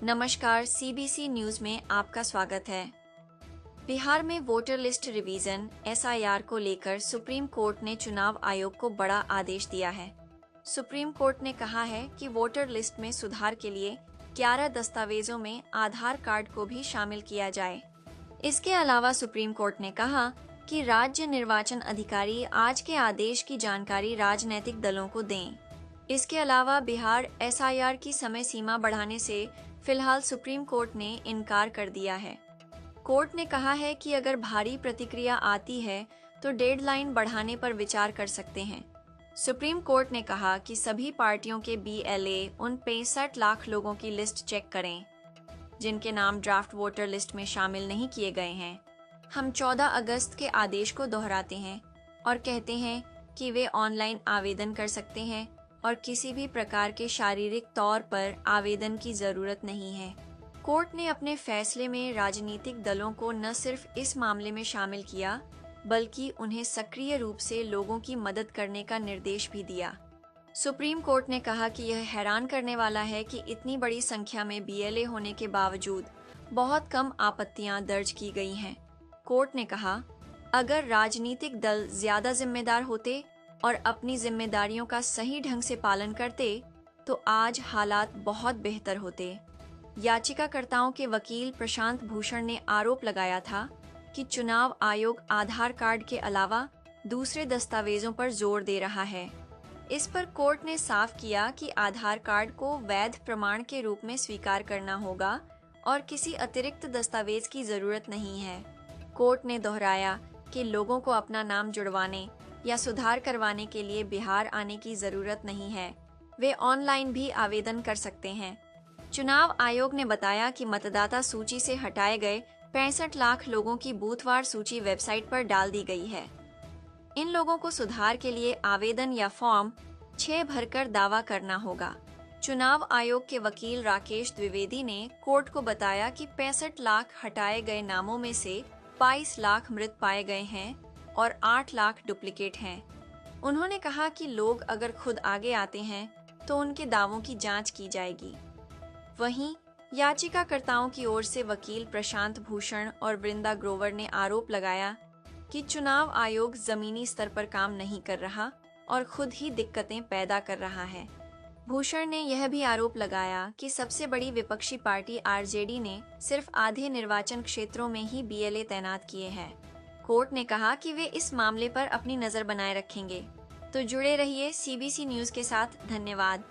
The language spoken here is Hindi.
नमस्कार, सीबीसी न्यूज में आपका स्वागत है। बिहार में वोटर लिस्ट रिवीजन (एसआईआर) को लेकर सुप्रीम कोर्ट ने चुनाव आयोग को बड़ा आदेश दिया है। सुप्रीम कोर्ट ने कहा है कि वोटर लिस्ट में सुधार के लिए 11 दस्तावेजों में आधार कार्ड को भी शामिल किया जाए। इसके अलावा सुप्रीम कोर्ट ने कहा कि राज्य निर्वाचन अधिकारी आज के आदेश की जानकारी राजनीतिक दलों को दें। इसके अलावा बिहार एसआईआर की समय सीमा बढ़ाने से फिलहाल सुप्रीम कोर्ट ने इनकार कर दिया है। कोर्ट ने कहा है कि अगर भारी प्रतिक्रिया आती है तो डेडलाइन बढ़ाने पर विचार कर सकते हैं। सुप्रीम कोर्ट ने कहा कि सभी पार्टियों के बीएलए उन 65 लाख लोगों की लिस्ट चेक करें जिनके नाम ड्राफ्ट वोटर लिस्ट में शामिल नहीं किए गए हैं। हम 14 अगस्त के आदेश को दोहराते हैं और कहते हैं कि वे ऑनलाइन आवेदन कर सकते हैं और किसी भी प्रकार के शारीरिक तौर पर आवेदन की जरूरत नहीं है। कोर्ट ने अपने फैसले में राजनीतिक दलों को न सिर्फ इस मामले में शामिल किया, बल्कि उन्हें सक्रिय रूप से लोगों की मदद करने का निर्देश भी दिया। सुप्रीम कोर्ट ने कहा कि यह हैरान करने वाला है कि इतनी बड़ी संख्या में बीएलए होने के बावजूद बहुत कम आपत्तियां दर्ज की गई हैं। कोर्ट ने कहा, अगर राजनीतिक दल ज्यादा जिम्मेदार होते और अपनी जिम्मेदारियों का सही ढंग से पालन करते तो आज हालात बहुत बेहतर होते। याचिकाकर्ताओं के वकील प्रशांत भूषण ने आरोप लगाया था कि चुनाव आयोग आधार कार्ड के अलावा दूसरे दस्तावेजों पर जोर दे रहा है। इस पर कोर्ट ने साफ किया कि आधार कार्ड को वैध प्रमाण के रूप में स्वीकार करना होगा और किसी अतिरिक्त दस्तावेज की जरूरत नहीं है। कोर्ट ने दोहराया कि लोगों को अपना नाम जुड़वाने या सुधार करवाने के लिए बिहार आने की जरूरत नहीं है, वे ऑनलाइन भी आवेदन कर सकते हैं। चुनाव आयोग ने बताया कि मतदाता सूची से हटाए गए 65 लाख लोगों की बूथवार सूची वेबसाइट पर डाल दी गई है। इन लोगों को सुधार के लिए आवेदन या फॉर्म 6 भरकर दावा करना होगा। चुनाव आयोग के वकील राकेश द्विवेदी ने कोर्ट को बताया कि 65 लाख हटाए गए नामों में से 22 लाख मृत पाए गए हैं और 8 लाख डुप्लीकेट हैं। उन्होंने कहा कि लोग अगर खुद आगे आते हैं तो उनके दावों की जांच की जाएगी। वहीं याचिकाकर्ताओं की ओर से वकील प्रशांत भूषण और वृंदा ग्रोवर ने आरोप लगाया कि चुनाव आयोग जमीनी स्तर पर काम नहीं कर रहा और खुद ही दिक्कतें पैदा कर रहा है। भूषण ने यह भी आरोप लगाया कि सबसे बड़ी विपक्षी पार्टी आरजेडी ने सिर्फ आधे निर्वाचन क्षेत्रों में ही बीएलए तैनात किए हैं। कोर्ट ने कहा कि वे इस मामले पर अपनी नजर बनाए रखेंगे। तो जुड़े रहिए सीबीसी न्यूज के साथ। धन्यवाद।